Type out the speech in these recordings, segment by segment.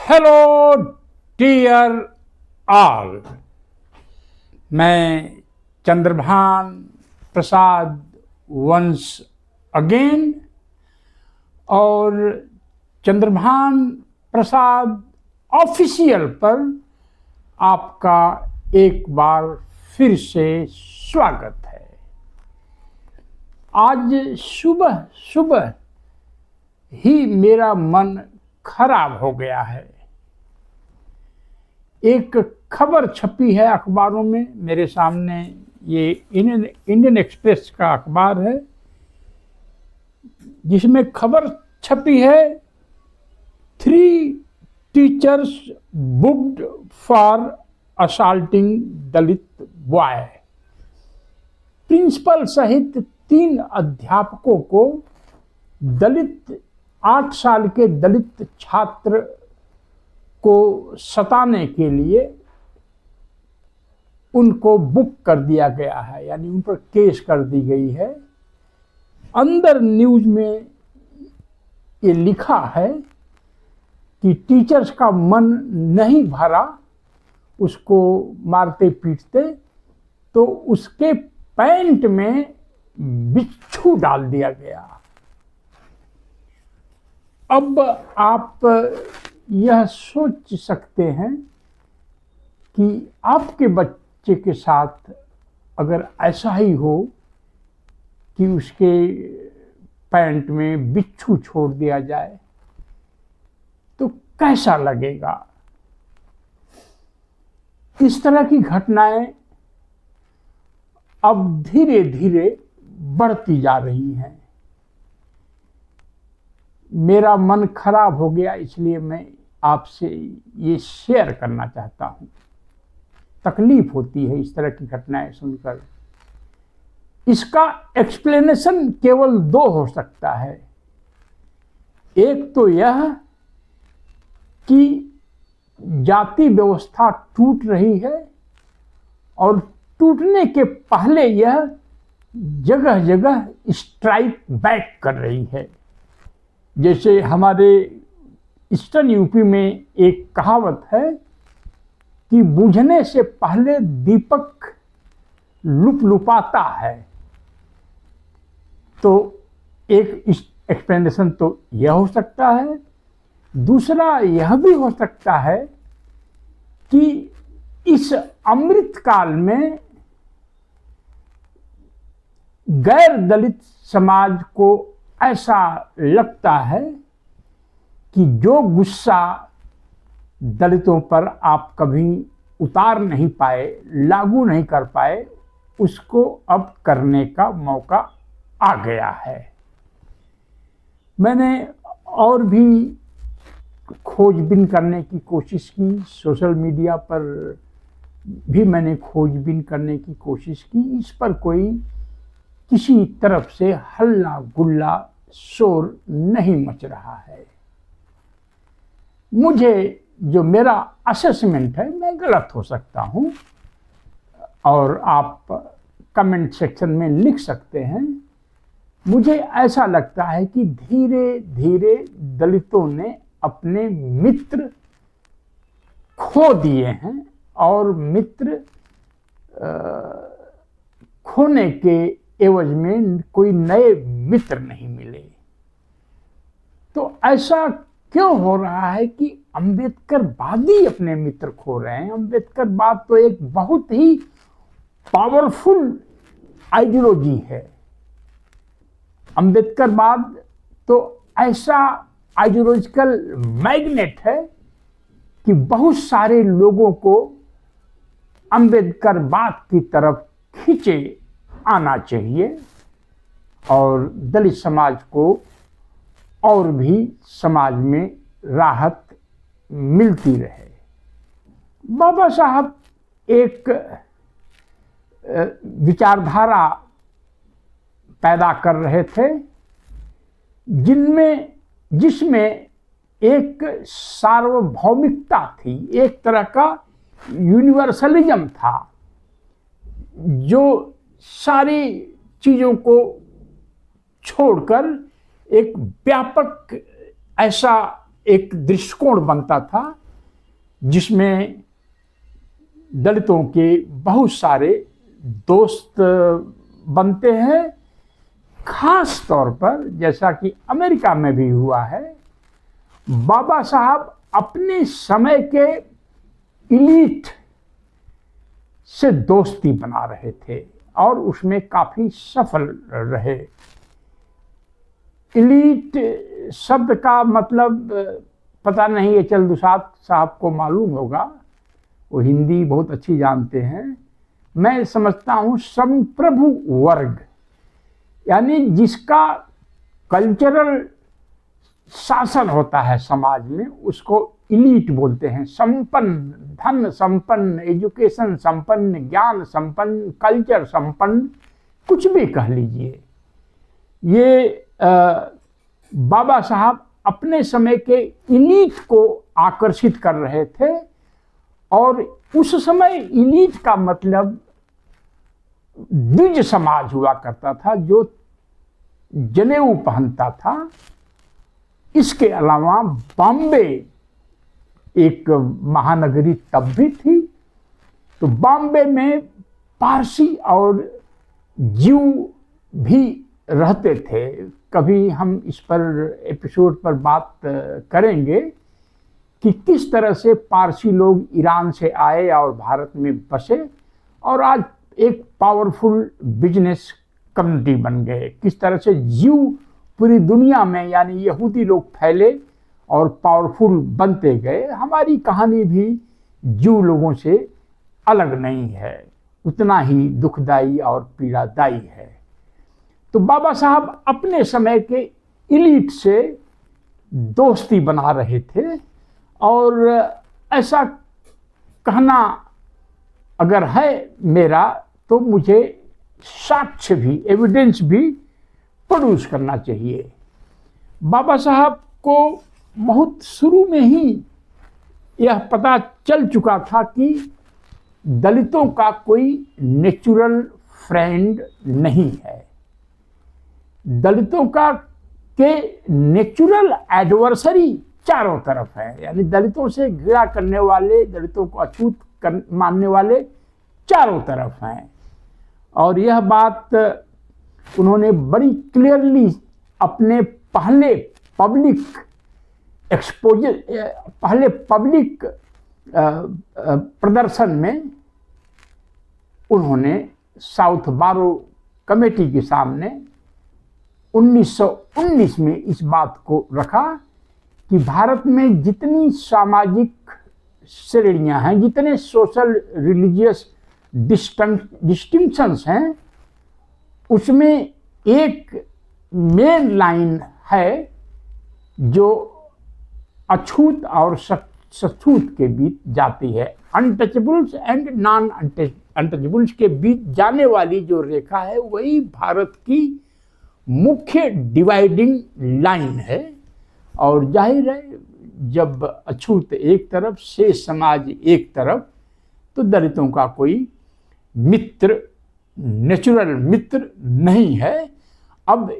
Hello dear all, मैं चंद्रभान प्रसाद once again और चंद्रभान प्रसाद official पर आपका एक बार फिर से स्वागत है। आज सुबह सुबह ही मेरा मन खराब हो गया है। एक खबर छपी है अखबारों में, मेरे सामने ये इंडियन एक्सप्रेस का अखबार है, जिसमें खबर छपी है 3 teachers booked for assaulting Dalit boy. Principal सहित 3 अध्यापकों को 8 साल के दलित छात्र को सताने के लिए उनको बुक कर दिया गया है, यानी उन पर केस कर दी गई है। अंदर न्यूज में ये लिखा है कि टीचर्स का मन नहीं भरा उसको मारते पीटते, तो उसके पैंट में बिच्छू डाल दिया गया। अब आप यह सोच सकते हैं कि आपके बच्चे के साथ अगर ऐसा ही हो कि उसके पैंट में बिच्छू छोड़ दिया जाए तो कैसा लगेगा। इस तरह की घटनाएं अब धीरे धीरे बढ़ती जा रही हैं। मेरा मन खराब हो गया, इसलिए मैं आपसे ये शेयर करना चाहता हूँ। तकलीफ होती है इस तरह की घटनाएं सुनकर। इसका एक्सप्लेनेशन केवल 2 हो सकता है। एक तो यह कि जाति व्यवस्था टूट रही है और टूटने के पहले यह जगह जगह स्ट्राइक बैक कर रही है। जैसे हमारे ईस्टर्न यूपी में एक कहावत है कि बुझने से पहले दीपक लुपलुपाता है। तो एक एक्सप्लेनेशन तो यह हो सकता है। दूसरा यह भी हो सकता है कि इस अमृत काल में गैर दलित समाज को ऐसा लगता है कि जो गुस्सा दलितों पर आप कभी उतार नहीं पाए, लागू नहीं कर पाए, उसको अब करने का मौका आ गया है। मैंने और भी खोजबीन करने की कोशिश की, सोशल मीडिया पर भी मैंने खोजबीन करने की कोशिश की। इस पर कोई किसी तरफ से हल्ला गुल्ला शोर नहीं मच रहा है। मुझे जो मेरा असेसमेंट है, मैं गलत हो सकता हूं और आप कमेंट सेक्शन में लिख सकते हैं। मुझे ऐसा लगता है कि धीरे धीरे दलितों ने अपने मित्र खो दिए हैं और मित्र खोने के एवज में कोई नए मित्र नहीं मिले। तो ऐसा क्यों हो रहा है कि अम्बेडकरवादी अपने मित्र खो रहे हैं। अम्बेडकरवाद तो एक बहुत ही पावरफुल आइडियोलॉजी है। अम्बेडकरवाद तो ऐसा आइडियोलॉजिकल मैग्नेट है कि बहुत सारे लोगों को अम्बेडकरवाद की तरफ खींचे आना चाहिए और दलित समाज को और भी समाज में राहत मिलती रहे। बाबा साहब एक विचारधारा पैदा कर रहे थे जिसमें एक सार्वभौमिकता थी, एक तरह का यूनिवर्सलिज्म था, जो सारी चीज़ों को छोड़कर एक व्यापक ऐसा एक दृष्टिकोण बनता था जिसमें दलितों के बहुत सारे दोस्त बनते हैं। खास तौर पर जैसा कि अमेरिका में भी हुआ है, बाबा साहब अपने समय के इलीट से दोस्ती बना रहे थे और उसमें काफी सफल रहे। इलीट शब्द का मतलब पता नहीं है, चंद्रप्रसाद साहब को मालूम होगा, वो हिंदी बहुत अच्छी जानते हैं। मैं समझता हूँ संप्रभु वर्ग, यानी जिसका कल्चरल शासन होता है समाज में, उसको इलीट बोलते हैं। संपन्न, धन संपन्न, एजुकेशन संपन्न, ज्ञान संपन्न, कल्चर संपन्न, कुछ भी कह लीजिए। ये बाबा साहब अपने समय के इलीट को आकर्षित कर रहे थे और उस समय इलीट का मतलब द्विज समाज हुआ करता था जो जनेऊ पहनता था। इसके अलावा बॉम्बे एक महानगरी तब भी थी, तो बॉम्बे में पारसी और जीव भी रहते थे। कभी हम इस पर एपिसोड पर बात करेंगे कि किस तरह से पारसी लोग ईरान से आए और भारत में बसे और आज एक पावरफुल बिजनेस कम्युनिटी बन गए। किस तरह से जीव पूरी दुनिया में यानी यहूदी लोग फैले और पावरफुल बनते गए। हमारी कहानी भी जीव लोगों से अलग नहीं है, उतना ही दुखदाई और पीड़ादायी है। तो बाबा साहब अपने समय के इलीट से दोस्ती बना रहे थे और ऐसा कहना अगर है मेरा तो मुझे साक्ष्य भी, एविडेंस भी प्रोड्यूस करना चाहिए। बाबा साहब को बहुत शुरू में ही यह पता चल चुका था कि दलितों का कोई नेचुरल फ्रेंड नहीं है। दलितों का के नेचुरल एडवर्सरी चारों तरफ है, यानी दलितों से घृणा करने वाले, दलितों को अछूत मानने वाले चारों तरफ हैं। और यह बात उन्होंने बड़ी क्लियरली अपने पहले पब्लिक एक्सपोजर, पहले पब्लिक प्रदर्शन में उन्होंने साउथ बारो कमेटी के सामने 1919 में इस बात को रखा कि भारत में जितनी सामाजिक श्रेणियां हैं, जितने सोशल रिलीजियस डिस्टिंक्शंस हैं, उसमें एक मेन लाइन है जो अछूत और सछूत के बीच जाती है। अनटचेबल्स एंड नॉन अनटचेबल्स के बीच जाने वाली जो रेखा है वही भारत की मुख्य डिवाइडिंग लाइन है। और जाहिर है जब अछूत एक तरफ, शेष समाज एक तरफ, तो दलितों का कोई मित्र, नेचुरल मित्र नहीं है। अब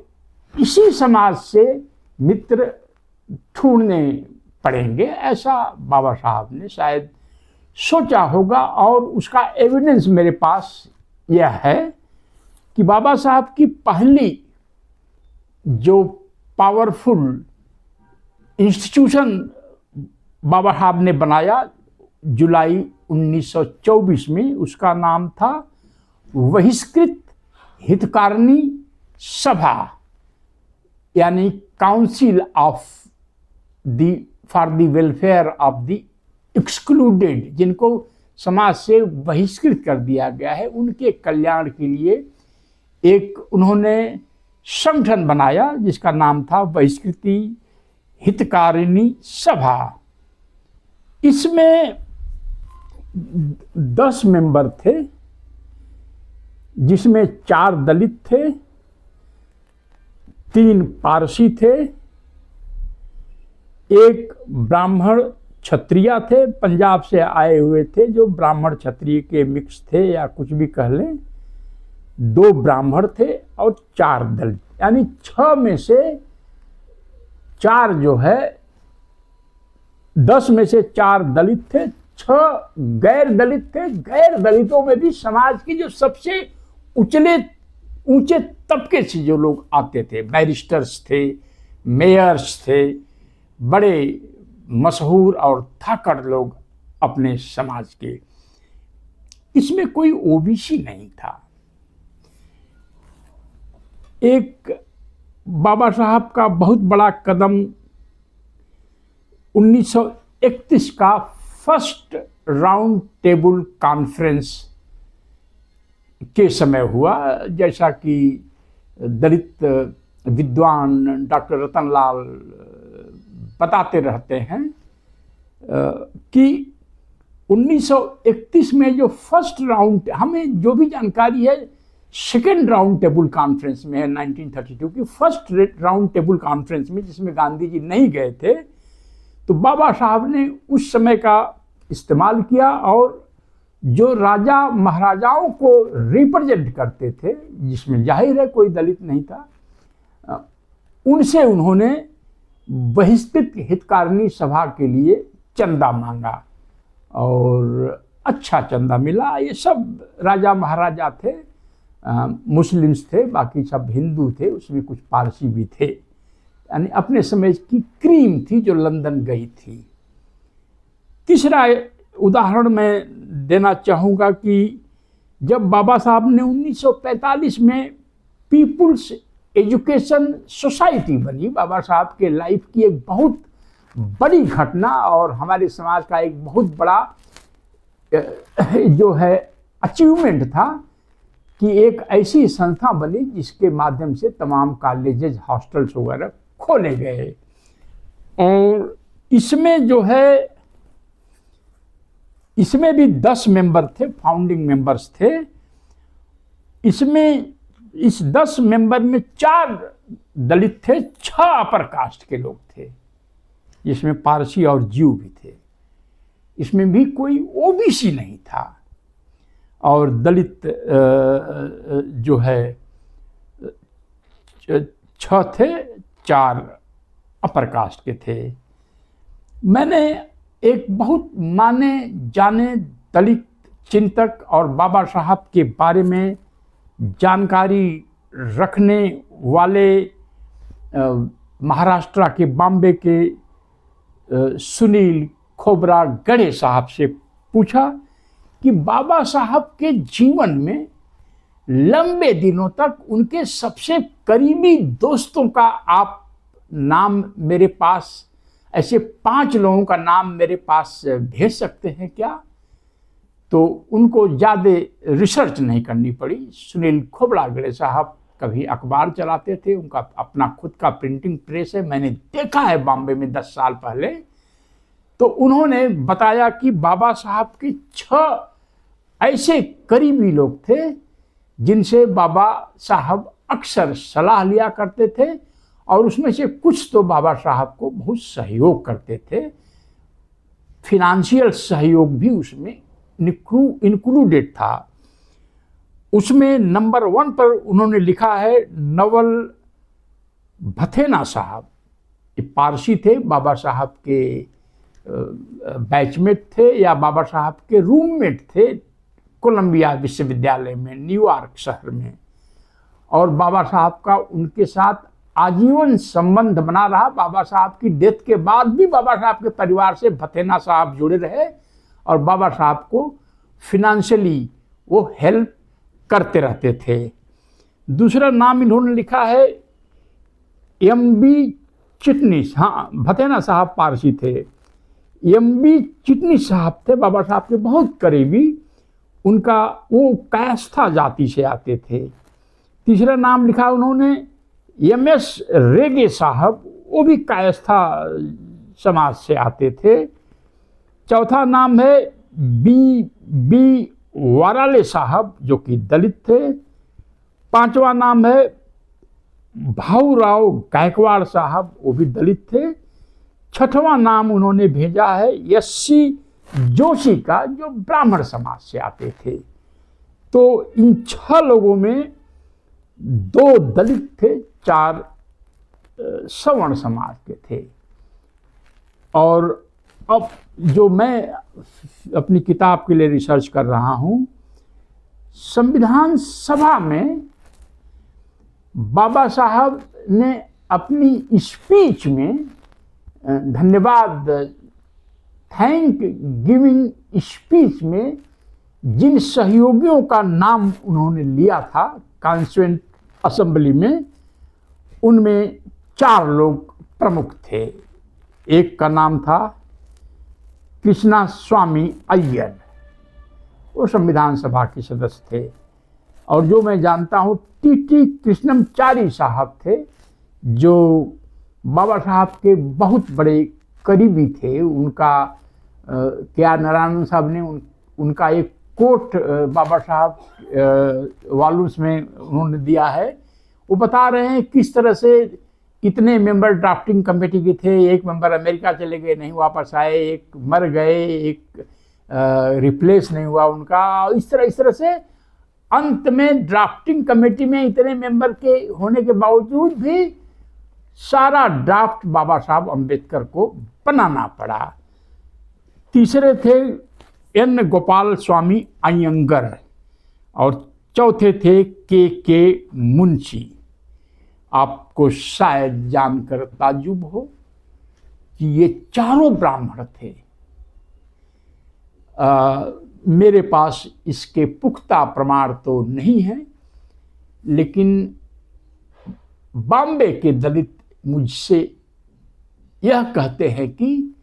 इसी समाज से मित्र ढूंढने पड़ेंगे, ऐसा बाबा साहब ने शायद सोचा होगा। और उसका एविडेंस मेरे पास यह है कि बाबा साहब की पहली जो पावरफुल इंस्टीट्यूशन बाबा साहब ने बनाया जुलाई 1924 में, उसका नाम था बहिष्कृत हितकारिणी सभा, यानी council of the for the welfare of the excluded, जिनको समाज से बहिष्कृत कर दिया गया है, उनके कल्याण के लिए एक उन्होंने संगठन बनाया जिसका नाम था बहिष्कृति हितकारिणी सभा। इसमें 10 मेंबर थे, जिसमें 4 दलित थे, 3 पारसी थे, एक ब्राह्मण क्षत्रिय थे, पंजाब से आए हुए थे, जो ब्राह्मण क्षत्रिय के मिक्स थे या कुछ भी कह लें, 2 ब्राह्मण थे और 4 दलित, यानी 6 में से 4 जो है 10 में से 4 दलित थे, 6 गैर दलित थे। गैर दलितों में भी समाज के जो सबसे ऊंचे तबके से जो लोग आते थे, बैरिस्टर्स थे, मेयर्स थे, बड़े मशहूर और धाकड़ लोग अपने समाज के, इसमें कोई ओबीसी नहीं था। एक बाबा साहब का बहुत बड़ा कदम 1931 का फर्स्ट राउंड टेबल कॉन्फ्रेंस के समय हुआ। जैसा कि दलित विद्वान डॉक्टर रतनलाल बताते रहते हैं कि 1931 में जो फर्स्ट राउंड, हमें जो भी जानकारी है सेकेंड राउंड टेबल कॉन्फ्रेंस में है 1932 की। फर्स्ट राउंड टेबल कॉन्फ्रेंस में जिसमें गांधी जी नहीं गए थे, तो बाबा साहब ने उस समय का इस्तेमाल किया और जो राजा महाराजाओं को रिप्रेजेंट करते थे, जिसमें जाहिर है कोई दलित नहीं था, उनसे उन्होंने बहिष्कृत हितकारिणी सभा के लिए चंदा मांगा और अच्छा चंदा मिला। ये सब राजा महाराजा थे, मुस्लिम्स थे, बाकी सब हिंदू थे, उसमें कुछ पारसी भी थे, यानी अपने समय की क्रीम थी जो लंदन गई थी। तीसरा उदाहरण मैं देना चाहूँगा कि जब बाबा साहब ने 1945 में पीपुल्स एजुकेशन सोसाइटी बनी, बाबा साहब के लाइफ की एक बहुत बड़ी घटना और हमारे समाज का एक बहुत बड़ा जो है अचीवमेंट था कि एक ऐसी संस्था बनी जिसके माध्यम से तमाम कॉलेजेस, हॉस्टल्स वगैरह खोले गए। और इसमें जो है, इसमें भी 10 मेंबर थे, फाउंडिंग मेंबर्स थे। इसमें इस 10 मेंबर में 4 दलित थे, 6 अपर कास्ट के लोग थे, जिसमें पारसी और ज्यू भी थे। इसमें भी कोई ओबीसी नहीं था। और दलित जो है 6 थे, 4 अपर कास्ट के थे। मैंने एक बहुत माने जाने दलित चिंतक और बाबा साहब के बारे में जानकारी रखने वाले महाराष्ट्र के बॉम्बे के सुनील खोब्रागड़े साहब से पूछा कि बाबा साहब के जीवन में लंबे दिनों तक उनके सबसे करीबी दोस्तों का आप नाम मेरे पास, ऐसे 5 लोगों का नाम मेरे पास भेज सकते हैं क्या? तो उनको ज़्यादा रिसर्च नहीं करनी पड़ी। सुनील खोब्रागड़े साहब कभी अखबार चलाते थे, उनका अपना खुद का प्रिंटिंग प्रेस है, मैंने देखा है बॉम्बे में 10 साल पहले। तो उन्होंने बताया कि बाबा साहब के 6 ऐसे करीबी लोग थे जिनसे बाबा साहब अक्सर सलाह लिया करते थे और उसमें से कुछ तो बाबा साहब को बहुत सहयोग करते थे। फिनेंशियल सहयोग भी उसमें इंक्लूडेड था। उसमें नंबर 1 पर उन्होंने लिखा है नवल भथेना साहब। ये पारसी थे, बाबा साहब के बैचमेट थे या बाबा साहब के रूममेट थे कोलंबिया विश्वविद्यालय में, न्यूयॉर्क शहर में। और बाबा साहब का उनके साथ आजीवन संबंध बना रहा। बाबा साहब की डेथ के बाद भी बाबा साहब के परिवार से भथेना साहब जुड़े रहे और बाबा साहब को फिनेंशियली वो हेल्प करते रहते थे। दूसरा नाम इन्होंने लिखा है एम.बी. चिटनिस। हाँ, भथेना साहब पारसी थे। एम.बी. चिटनिस साहब थे बाबा साहब के बहुत करीबी। उनका वो कायस्था जाति से आते थे। तीसरा नाम लिखा उन्होंने एम.एस. रेगे साहब, वो भी कायस्था समाज से आते थे। चौथा नाम है बी वाराले साहब जो कि दलित थे। 5वां नाम है भाऊराव गायकवाड़ साहब, वो भी दलित थे। 6वां नाम उन्होंने भेजा है एस.सी. जोशी का, जो ब्राह्मण समाज से आते थे। तो इन 6 लोगों में 2 दलित थे, 4 सवर्ण समाज के थे। और अब जो मैं अपनी किताब के लिए रिसर्च कर रहा हूँ, संविधान सभा में बाबा साहब ने अपनी स्पीच में धन्यवाद थैंक गिविंग स्पीच में जिन सहयोगियों का नाम उन्होंने लिया था कॉन्स्टिट्यूएंट असेंबली में, उनमें 4 लोग प्रमुख थे। एक का नाम था कृष्णा स्वामी अय्यर, वो संविधान सभा के सदस्य थे। और जो मैं जानता हूँ टी कृष्णमचारी साहब थे, जो बाबा साहब के बहुत बड़े करीबी थे। उनका क्या नारायण साहब ने उनका एक कोट बाबा साहब वॉल्यूम्स में उन्होंने दिया है। वो बता रहे हैं किस तरह से कितने मेंबर ड्राफ्टिंग कमेटी के थे। एक मेंबर अमेरिका चले गए, नहीं वापस आए, एक मर गए, एक रिप्लेस नहीं हुआ उनका। इस तरह से अंत में ड्राफ्टिंग कमेटी में इतने मेंबर के होने के बावजूद भी सारा ड्राफ्ट बाबा साहब अम्बेडकर को बनाना पड़ा। तीसरे थे एन गोपाल स्वामी अयंगर और चौथे थे के मुंशी। आपको शायद जानकर ताज्जुब हो कि ये चारों ब्राह्मण थे। मेरे पास इसके पुख्ता प्रमाण तो नहीं है, लेकिन बॉम्बे के दलित मुझसे यह कहते हैं कि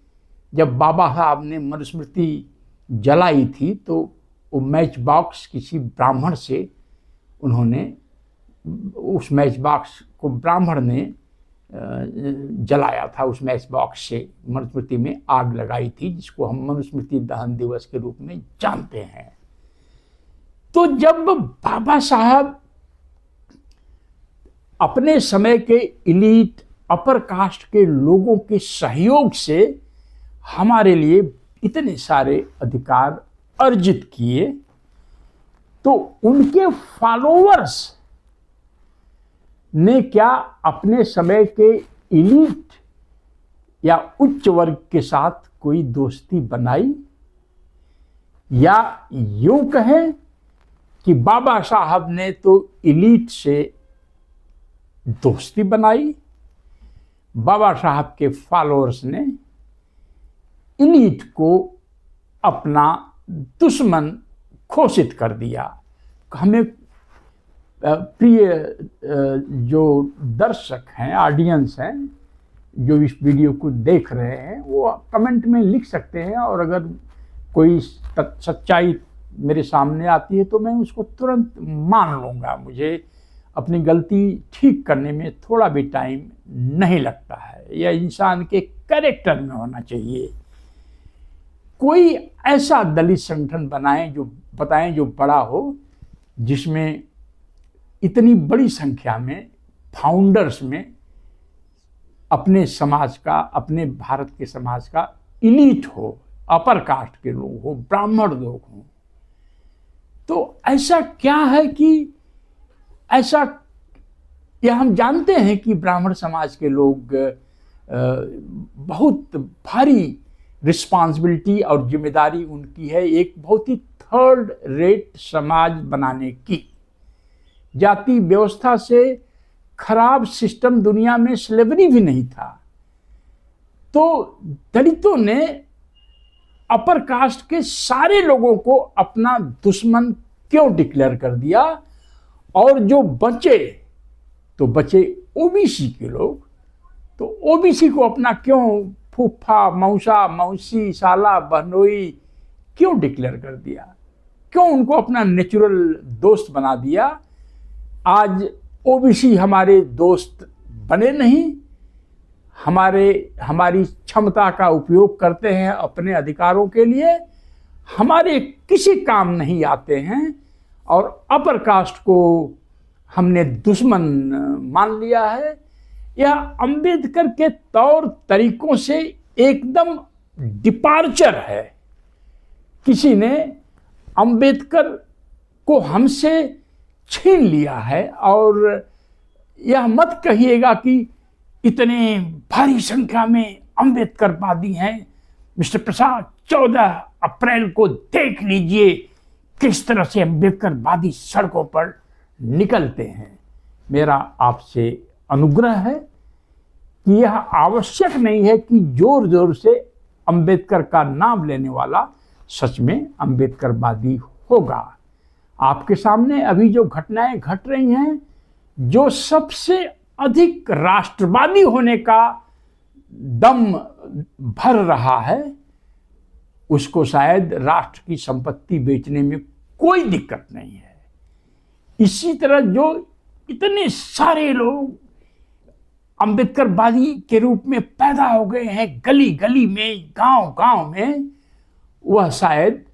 जब बाबा साहब ने मनुस्मृति जलाई थी तो वो मैच बॉक्स किसी ब्राह्मण से उन्होंने, उस मैच बॉक्स को ब्राह्मण ने जलाया था। उस मैच बॉक्स से मनुस्मृति में आग लगाई थी, जिसको हम मनुस्मृति दहन दिवस के रूप में जानते हैं। तो जब बाबा साहब अपने समय के इलीट अपर कास्ट के लोगों के सहयोग से हमारे लिए इतने सारे अधिकार अर्जित किए, तो उनके फॉलोअर्स ने क्या अपने समय के इलीट या उच्च वर्ग के साथ कोई दोस्ती बनाई, या यूं कहें कि बाबा साहब ने तो इलीट से दोस्ती बनाई, बाबा साहब के फॉलोअर्स ने इलीट को अपना दुश्मन घोषित कर दिया। हमें प्रिय जो दर्शक हैं, ऑडियंस हैं, जो इस वीडियो को देख रहे हैं, वो कमेंट में लिख सकते हैं, और अगर कोई सच्चाई मेरे सामने आती है तो मैं उसको तुरंत मान लूँगा। मुझे अपनी गलती ठीक करने में थोड़ा भी टाइम नहीं लगता है। यह इंसान के कैरेक्टर में होना चाहिए। कोई ऐसा दलित संगठन बताएं जो बड़ा हो, जिसमें इतनी बड़ी संख्या में फाउंडर्स में अपने समाज का, अपने भारत के समाज का इलीट हो, अपर कास्ट के लोग हो, ब्राह्मण लोग हों। तो ऐसा क्या है कि ऐसा, यह हम जानते हैं कि ब्राह्मण समाज के लोग बहुत भारी रिस्पॉन्सिबिलिटी और जिम्मेदारी उनकी है एक बहुत ही थर्ड रेट समाज बनाने की। जाति व्यवस्था से खराब सिस्टम दुनिया में स्लेवरी भी नहीं था। तो दलितों ने अपर कास्ट के सारे लोगों को अपना दुश्मन क्यों डिक्लेयर कर दिया, और जो बचे तो बचे ओबीसी के लोग, तो ओबीसी को अपना क्यों फूफा, मौसा, मौसी, साला, बहनोई क्यों डिक्लेयर कर दिया, क्यों उनको अपना नेचुरल दोस्त बना दिया। आज ओबीसी हमारे दोस्त बने नहीं, हमारी क्षमता का उपयोग करते हैं अपने अधिकारों के लिए, हमारे किसी काम नहीं आते हैं, और अपर कास्ट को हमने दुश्मन मान लिया है। यह अंबेडकर के तौर तरीकों से एकदम डिपार्चर है। किसी ने अंबेडकर को हमसे छीन लिया है, और यह मत कहिएगा कि इतने भारी संख्या में अंबेडकरवादी हैं, मिस्टर प्रसाद, 14 अप्रैल को देख लीजिए किस तरह से अम्बेडकरवादी सड़कों पर निकलते हैं। मेरा आपसे अनुग्रह है कि यह आवश्यक नहीं है कि जोर जोर से अंबेडकर का नाम लेने वाला सच में अंबेडकरवादी होगा। आपके सामने अभी जो घटनाएं घट रही हैं, जो सबसे अधिक राष्ट्रवादी होने का दम भर रहा है, उसको शायद राष्ट्र की संपत्ति बेचने में कोई दिक्कत नहीं है। इसी तरह जो इतने सारे लोग अंबेडकरवादी के रूप में पैदा हो गए हैं गली गली में, गांव गांव में, वह शायद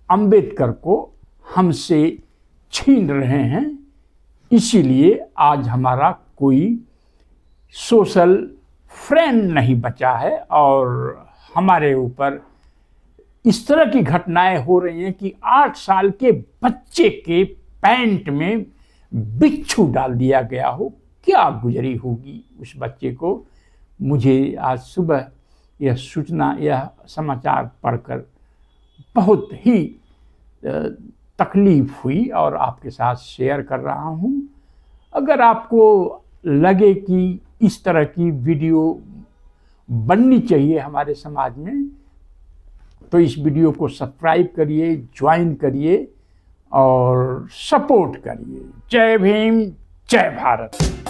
अंबेडकर को हमसे छीन रहे हैं। इसीलिए आज हमारा कोई सोशल फ्रेंड नहीं बचा है और हमारे ऊपर इस तरह की घटनाएं हो रही हैं कि 8 साल के बच्चे के पैंट में बिच्छू डाल दिया गया हो। क्या गुजरी होगी उस बच्चे को। मुझे आज सुबह यह सूचना, यह समाचार पढ़कर बहुत ही तकलीफ हुई और आपके साथ शेयर कर रहा हूँ। अगर आपको लगे कि इस तरह की वीडियो बननी चाहिए हमारे समाज में, तो इस वीडियो को सब्सक्राइब करिए, ज्वाइन करिए और सपोर्ट करिए। जय भीम, जय भारत।